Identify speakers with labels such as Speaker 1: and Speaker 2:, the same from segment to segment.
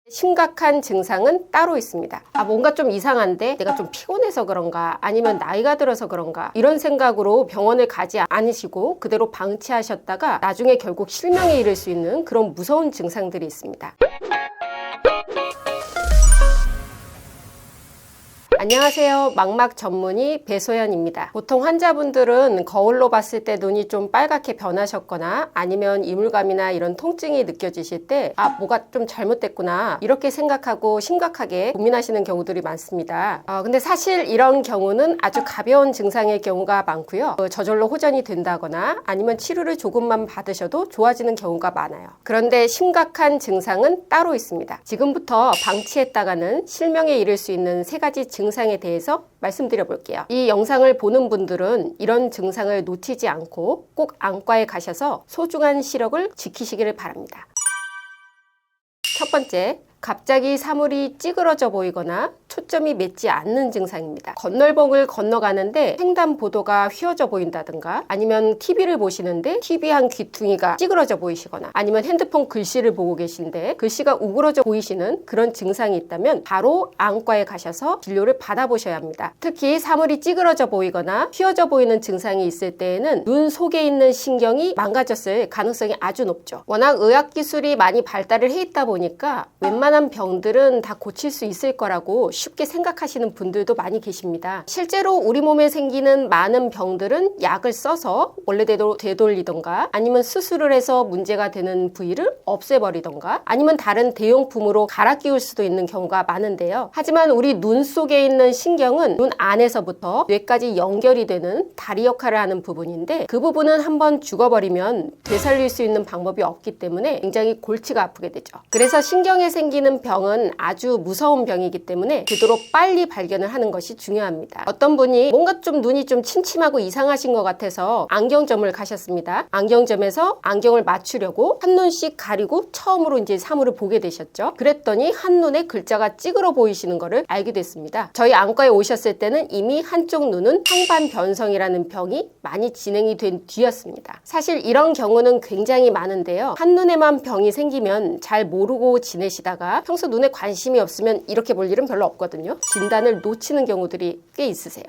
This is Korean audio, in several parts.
Speaker 1: 심각한 증상은 따로 있습니다. 뭔가 좀 이상한데 내가 좀 피곤해서 그런가, 아니면 나이가 들어서 그런가, 이런 생각으로 병원을 가지 않으시고 그대로 방치하셨다가 나중에 결국 실명에 이를 수 있는 그런 무서운 증상들이 있습니다. 안녕하세요. 망막 전문의 배소연입니다. 보통 환자분들은 거울로 봤을 때 눈이 좀 빨갛게 변하셨거나 아니면 이물감이나 이런 통증이 느껴지실 때 뭐가 좀 잘못됐구나 이렇게 생각하고 심각하게 고민하시는 경우들이 많습니다. 근데 사실 이런 경우는 아주 가벼운 증상일 경우가 많고요. 저절로 호전이 된다거나 아니면 치료를 조금만 받으셔도 좋아지는 경우가 많아요. 그런데 심각한 증상은 따로 있습니다. 지금부터 방치했다가는 실명에 이를 수 있는 세 가지 증상에 대해서 말씀드려 볼게요. 이 영상을 보는 분들은 이런 증상을 놓치지 않고 꼭 안과에 가셔서 소중한 시력을 지키시기를 바랍니다. 첫 번째, 갑자기 사물이 찌그러져 보이거나 초점이 맺지 않는 증상입니다. 건널봉을 건너가는데 횡단보도가 휘어져 보인다든가, 아니면 TV를 보시는데 TV 한 귀퉁이가 찌그러져 보이시거나, 아니면 핸드폰 글씨를 보고 계신데 글씨가 우그러져 보이시는 그런 증상이 있다면 바로 안과에 가셔서 진료를 받아보셔야 합니다. 특히 사물이 찌그러져 보이거나 휘어져 보이는 증상이 있을 때에는 눈 속에 있는 신경이 망가졌을 가능성이 아주 높죠. 워낙 의학기술이 많이 발달을 해 있다 보니까 웬만한 병들은 다 고칠 수 있을 거라고 쉽게 생각하시는 분들도 많이 계십니다. 실제로 우리 몸에 생기는 많은 병들은 약을 써서 원래대로 되돌리던가, 아니면 수술을 해서 문제가 되는 부위를 없애버리던가, 아니면 다른 대용품으로 갈아 끼울 수도 있는 경우가 많은데요. 하지만 우리 눈 속에 있는 신경은 눈 안에서부터 뇌까지 연결이 되는 다리 역할을 하는 부분인데, 그 부분은 한번 죽어버리면 되살릴 수 있는 방법이 없기 때문에 굉장히 골치가 아프게 되죠. 그래서 신경에 생기는 병은 아주 무서운 병이기 때문에 되도록 빨리 발견을 하는 것이 중요합니다. 어떤 분이 뭔가 좀 눈이 좀 침침하고 이상하신 것 같아서 안경점을 가셨습니다. 안경점에서 안경을 맞추려고 한눈씩 가리고 처음으로 이제 사물을 보게 되셨죠. 그랬더니 한눈에 글자가 찌그러 보이시는 것을 알게 됐습니다. 저희 안과에 오셨을 때는 이미 한쪽 눈은 황반변성이라는 병이 많이 진행이 된 뒤였습니다. 사실 이런 경우는 굉장히 많은데요. 한눈에만 병이 생기면 잘 모르고 지내시다가 평소 눈에 관심이 없으면 이렇게 볼 일은 별로 없거든요. 진단을 놓치는 경우들이 꽤 있으세요.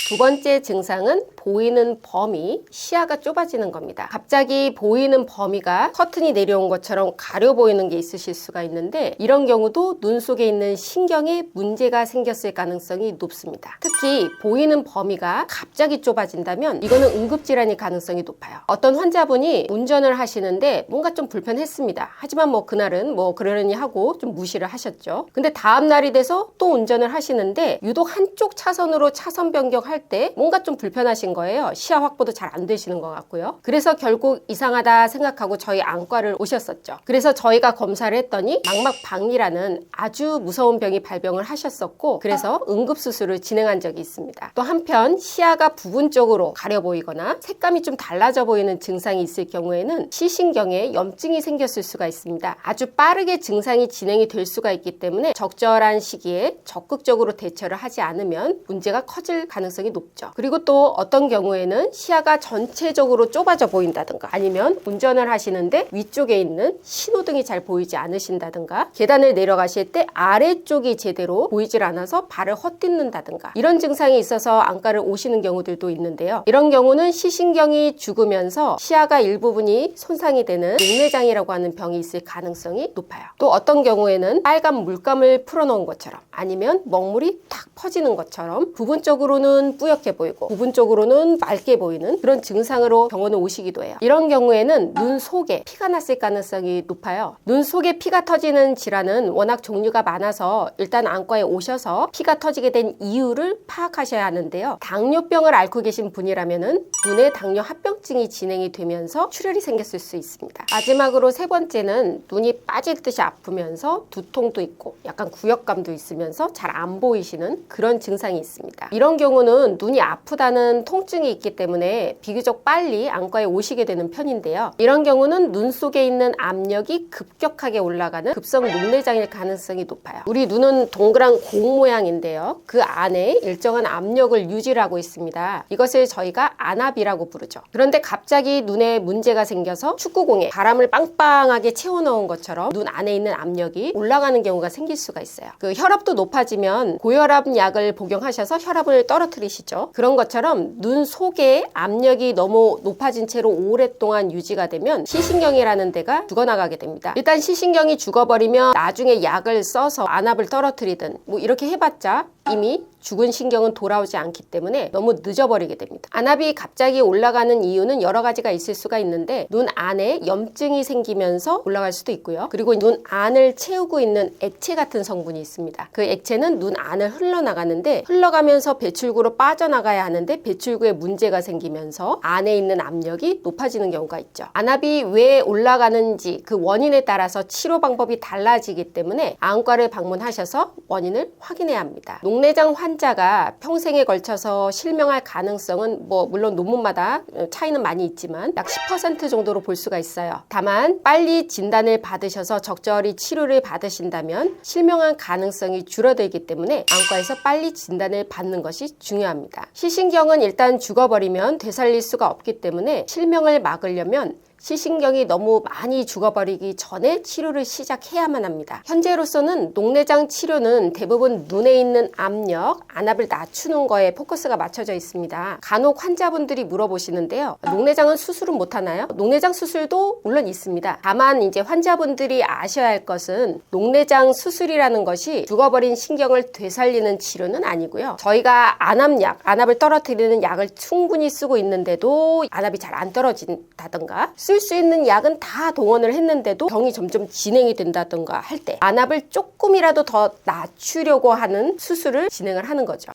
Speaker 1: 두 번째 증상은 보이는 범위, 시야가 좁아지는 겁니다. 갑자기 보이는 범위가 커튼이 내려온 것처럼 가려 보이는 게 있으실 수가 있는데, 이런 경우도 눈 속에 있는 신경에 문제가 생겼을 가능성이 높습니다. 특히 보이는 범위가 갑자기 좁아진다면 이거는 응급질환일 가능성이 높아요. 어떤 환자분이 운전을 하시는데 뭔가 좀 불편했습니다. 하지만 그날은 그러려니 하고 좀 무시를 하셨죠. 근데 다음 날이 돼서 또 운전을 하시는데 유독 한쪽 차선으로 차선 변경할 때 뭔가 좀 불편하신 거예요. 시야 확보도 잘 안 되시는 것 같고요. 그래서 결국 이상하다 생각하고 저희 안과를 오셨었죠. 그래서 저희가 검사를 했더니 망막박리라는 아주 무서운 병이 발병을 하셨었고, 그래서 응급수술을 진행한 적이 있습니다. 또 한편 시야가 부분적으로 가려 보이거나 색감이 좀 달라져 보이는 증상이 있을 경우에는 시신경에 염증이 생겼을 수가 있습니다. 아주 빠르게 증상이 진행이 될 수가 있기 때문에 적절한 시기에 적극적으로 대처를 하지 않으면 문제가 커질 가능성이 높죠. 그리고 또 어떤 경우에는 시야가 전체적으로 좁아져 보인다든가, 아니면 운전을 하시는데 위쪽에 있는 신호등이 잘 보이지 않으신다든가, 계단을 내려가실 때 아래쪽이 제대로 보이질 않아서 발을 헛딛는다든가, 이런 증상이 있어서 안과를 오시는 경우들도 있는데요. 이런 경우는 시신경이 죽으면서 시야가 일부분이 손상이 되는 녹내장이라고 하는 병이 있을 가능성이 높아요. 또 어떤 경우에는 빨간 물감을 풀어놓은 것처럼, 아니면 먹물이 탁 퍼지는 것처럼 부분적으로는 뿌옇게 보이고 부분적으로는 맑게 보이는 그런 증상으로 병원에 오시기도 해요. 이런 경우에는 눈 속에 피가 났을 가능성이 높아요. 눈 속에 피가 터지는 질환은 워낙 종류가 많아서 일단 안과에 오셔서 피가 터지게 된 이유를 파악하셔야 하는데요. 당뇨병을 앓고 계신 분이라면은 눈에 당뇨 합병증이 진행이 되면서 출혈이 생겼을 수 있습니다. 마지막으로 세 번째는 눈이 빠질 듯이 아프면서 두통도 있고 약간 구역감도 있으면서 잘 안 보이시는 그런 증상이 있습니다. 이런 경우는 저는 눈이 아프다는 통증이 있기 때문에 비교적 빨리 안과에 오시게 되는 편인데요. 이런 경우는 눈 속에 있는 압력이 급격하게 올라가는 급성 녹내장일 가능성이 높아요. 우리 눈은 동그란 공 모양인데요. 그 안에 일정한 압력을 유지를 하고 있습니다. 이것을 저희가 안압이라고 부르죠. 그런데 갑자기 눈에 문제가 생겨서 축구공에 바람을 빵빵하게 채워넣은 것처럼 눈 안에 있는 압력이 올라가는 경우가 생길 수가 있어요. 그 혈압도 높아지면 고혈압 약을 복용하셔서 혈압을 떨어뜨리시죠. 그런 것처럼 눈 속에 압력이 너무 높아진 채로 오랫동안 유지가 되면 시신경이라는 데가 죽어나가게 됩니다. 일단 시신경이 죽어버리면 나중에 약을 써서 안압을 떨어뜨리든 뭐 이렇게 해봤자 이미 죽은 신경은 돌아오지 않기 때문에 너무 늦어버리게 됩니다. 안압이 갑자기 올라가는 이유는 여러 가지가 있을 수가 있는데 눈 안에 염증이 생기면서 올라갈 수도 있고요. 그리고 눈 안을 채우고 있는 액체 같은 성분이 있습니다. 그 액체는 눈 안을 흘러나가는데 흘러가면서 배출구로 빠져나가야 하는데 배출구에 문제가 생기면서 안에 있는 압력이 높아지는 경우가 있죠. 안압이 왜 올라가는지 그 원인에 따라서 치료 방법이 달라지기 때문에 안과를 방문하셔서 원인을 확인해야 합니다. 녹내장 환자가 평생에 걸쳐서 실명할 가능성은 물론 논문마다 차이는 많이 있지만 약 10% 정도로 볼 수가 있어요. 다만 빨리 진단을 받으셔서 적절히 치료를 받으신다면 실명할 가능성이 줄어들기 때문에 안과에서 빨리 진단을 받는 것이 중요합니다. 시신경은 일단 죽어버리면 되살릴 수가 없기 때문에 실명을 막으려면 시신경이 너무 많이 죽어버리기 전에 치료를 시작해야만 합니다. 현재로서는 녹내장 치료는 대부분 눈에 있는 압력, 안압을 낮추는 거에 포커스가 맞춰져 있습니다. 간혹 환자분들이 물어보시는데요. 녹내장은 수술은 못하나요? 녹내장 수술도 물론 있습니다. 다만 이제 환자분들이 아셔야 할 것은 녹내장 수술이라는 것이 죽어버린 신경을 되살리는 치료는 아니고요. 저희가 안압약, 안압을 떨어뜨리는 약을 충분히 쓰고 있는데도 안압이 잘 안 떨어진다던가 쓸 수 있는 약은 다 동원을 했는데도 병이 점점 진행이 된다던가 할 때 안압을 조금이라도 더 낮추려고 하는 수술을 진행을 하는 거죠.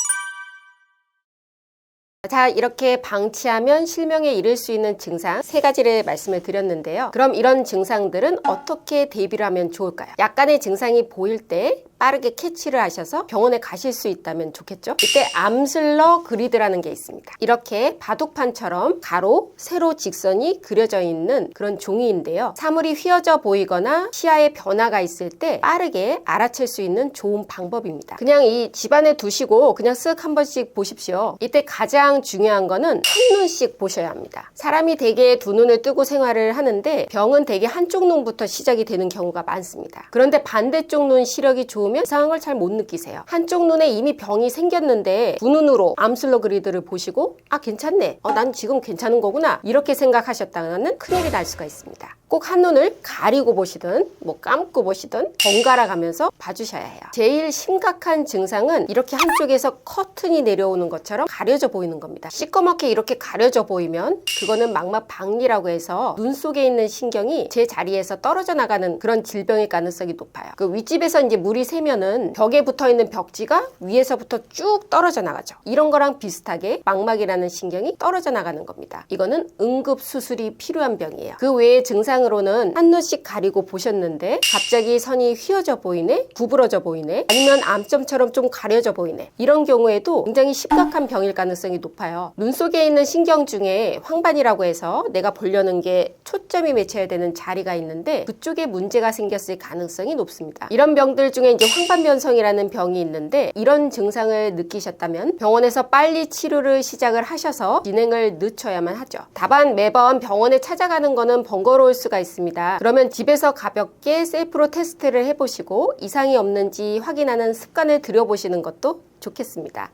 Speaker 1: 자, 이렇게 방치하면 실명에 이를 수 있는 증상 3가지를 말씀을 드렸는데요. 그럼 이런 증상들은 어떻게 대비를 하면 좋을까요? 약간의 증상이 보일 때 빠르게 캐치를 하셔서 병원에 가실 수 있다면 좋겠죠? 이때 암슬러 그리드라는 게 있습니다. 이렇게 바둑판처럼 가로, 세로, 직선이 그려져 있는 그런 종이인데요. 사물이 휘어져 보이거나 시야에 변화가 있을 때 빠르게 알아챌 수 있는 좋은 방법입니다. 그냥 이 집안에 두시고 그냥 쓱 한 번씩 보십시오. 이때 가장 중요한 거는 한눈씩 보셔야 합니다. 사람이 대개 두 눈을 뜨고 생활을 하는데 병은 대개 한쪽 눈부터 시작이 되는 경우가 많습니다. 그런데 반대쪽 눈 시력이 좋으면 이상한 걸 잘 못 느끼세요. 한쪽 눈에 이미 병이 생겼는데 두 눈으로 암슬러 그리드를 보시고 괜찮네, 난 지금 괜찮은 거구나 이렇게 생각하셨다가는 큰일이 날 수가 있습니다. 꼭 한눈을 가리고 보시든 감고 보시든 번갈아 가면서 봐주셔야 해요. 제일 심각한 증상은 이렇게 한쪽에서 커튼이 내려오는 것처럼 가려져 보이는 겁니다. 시꺼멓게 이렇게 가려져 보이면 그거는 망막 박리라고 해서 눈 속에 있는 신경이 제 자리에서 떨어져 나가는 그런 질병일 가능성이 높아요. 그 윗집에서 이제 물이 새면은 벽에 붙어 있는 벽지가 위에서부터 쭉 떨어져 나가죠. 이런 거랑 비슷하게 망막이라는 신경이 떨어져 나가는 겁니다. 이거는 응급 수술이 필요한 병이에요. 그 외에 증상으로는 한눈씩 가리고 보셨는데 갑자기 선이 휘어져 보이네, 구부러져 보이네, 아니면 암점처럼 좀 가려져 보이네, 이런 경우에도 굉장히 심각한 병일 가능성이 높아요. 눈 속에 있는 신경 중에 황반이라고 해서 내가 보려는 게 초점이 맺혀야 되는 자리가 있는데 그쪽에 문제가 생겼을 가능성이 높습니다. 이런 병들 중에 이제 황반변성이라는 병이 있는데 이런 증상을 느끼셨다면 병원에서 빨리 치료를 시작을 하셔서 진행을 늦춰야만 하죠. 다만 매번 병원에 찾아가는 거는 번거로울 수가 있습니다. 그러면 집에서 가볍게 셀프로 테스트를 해보시고 이상이 없는지 확인하는 습관을 들여보시는 것도 좋겠습니다.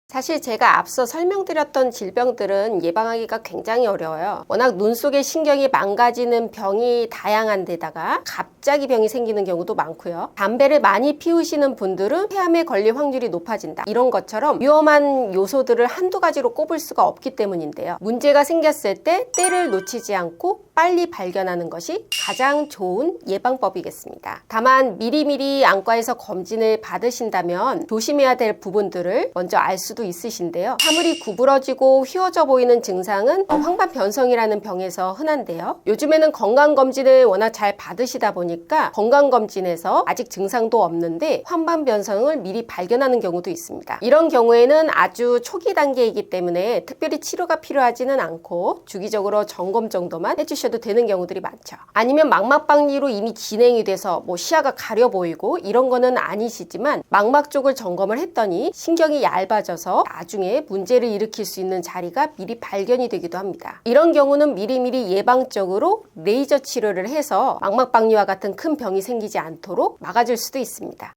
Speaker 1: 사실 제가 앞서 설명드렸던 질병들은 예방하기가 굉장히 어려워요. 워낙 눈 속의 신경이 망가지는 병이 다양한 데다가 갑자기 병이 생기는 경우도 많고요. 담배를 많이 피우시는 분들은 폐암에 걸릴 확률이 높아진다. 이런 것처럼 위험한 요소들을 한두 가지로 꼽을 수가 없기 때문인데요. 문제가 생겼을 때 때를 놓치지 않고 빨리 발견하는 것이 가장 좋은 예방법이겠습니다. 다만 미리미리 안과에서 검진을 받으신다면 조심해야 될 부분들을 먼저 알 수도 경우도 있으신데요. 사물이 구부러지고 휘어져 보이는 증상은 황반변성이라는 병에서 흔한데요. 요즘에는 건강검진을 워낙 잘 받으시다 보니까 건강검진에서 아직 증상도 없는데 황반변성을 미리 발견하는 경우도 있습니다. 이런 경우에는 아주 초기 단계이기 때문에 특별히 치료가 필요하지는 않고 주기적으로 점검 정도만 해주셔도 되는 경우들이 많죠. 아니면 망막박리로 이미 진행이 돼서 시야가 가려 보이고 이런 거는 아니시지만 망막 쪽을 점검을 했더니 신경이 얇아져서 나중에 문제를 일으킬 수 있는 자리가 미리 발견이 되기도 합니다. 이런 경우는 미리미리 예방적으로 레이저 치료를 해서 망막박리와 같은 큰 병이 생기지 않도록 막아줄 수도 있습니다.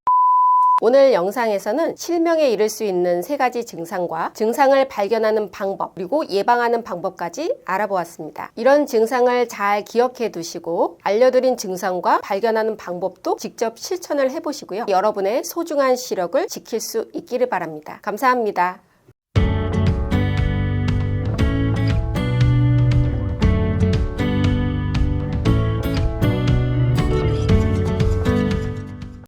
Speaker 1: 오늘 영상에서는 실명에 이를 수 있는 3가지 증상과 증상을 발견하는 방법 그리고 예방하는 방법까지 알아보았습니다. 이런 증상을 잘 기억해 두시고 알려드린 증상과 발견하는 방법도 직접 실천을 해보시고요. 여러분의 소중한 시력을 지킬 수 있기를 바랍니다. 감사합니다.